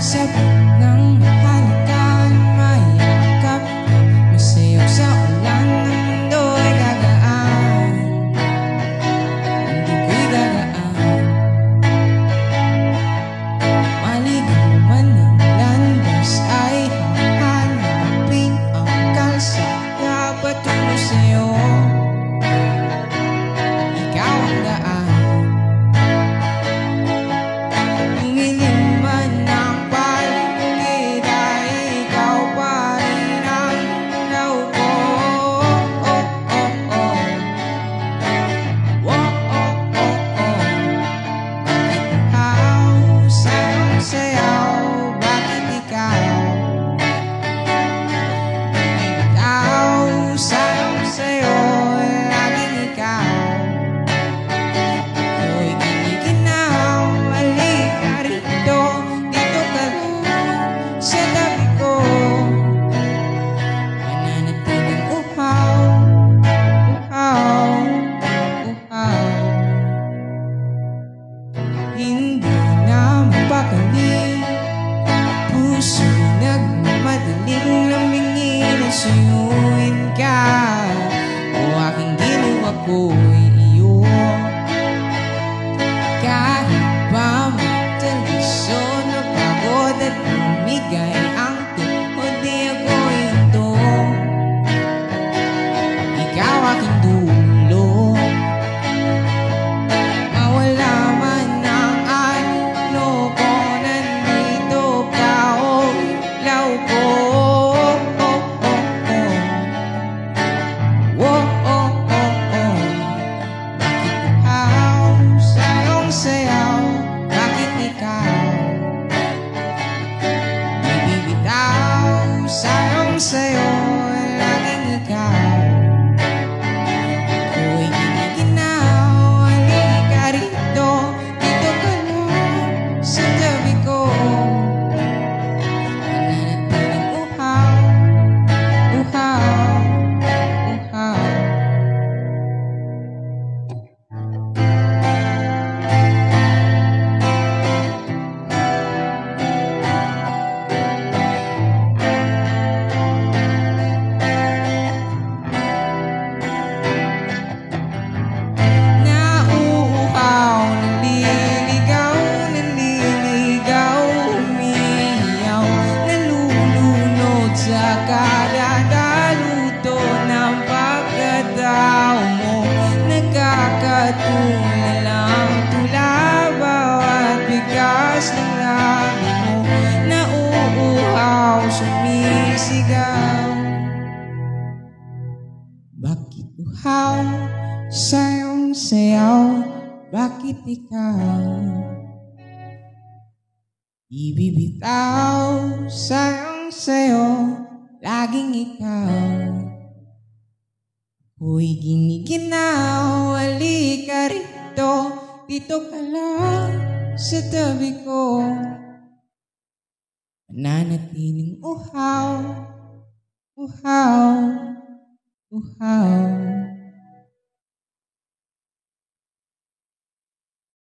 Sabik ng halikan, mayakap, masayaw sa ulan, ng mundo'y gagaan, hindi ko'y gagaan. Maligaw man ang landas ay hahanapin ang kalsada patungo sa'yo. Ikaw ang daan. Hindi na mapakali, puso'y nagmamadaling lamingin at suyuin ka. O aking ginawa ko'y iyo, kahit pa matalisod, napagod at lumigay ang tuhod, di ako ito. Ikaw aking dulo, sa'yo, laging ikaw. Ako'y giniginaw, halika rito, dito ka lang sa tabi ko. Mananatiling uhaw, uhaw, uhaw. Kadadaluto ng pagkatao mo, nagkakatulalang tula bawat bigas ng labi mo, nauuhaw, sumisigaw. Bakit uhaw, sayong sayaw, bakit ikaw? Ibibitaw, sayong sayo, laging ikaw. Ako'y giniginaw, halika rito, dito ka lang sa tabi ko. Mananatiling uhaw, uhaw, uhaw.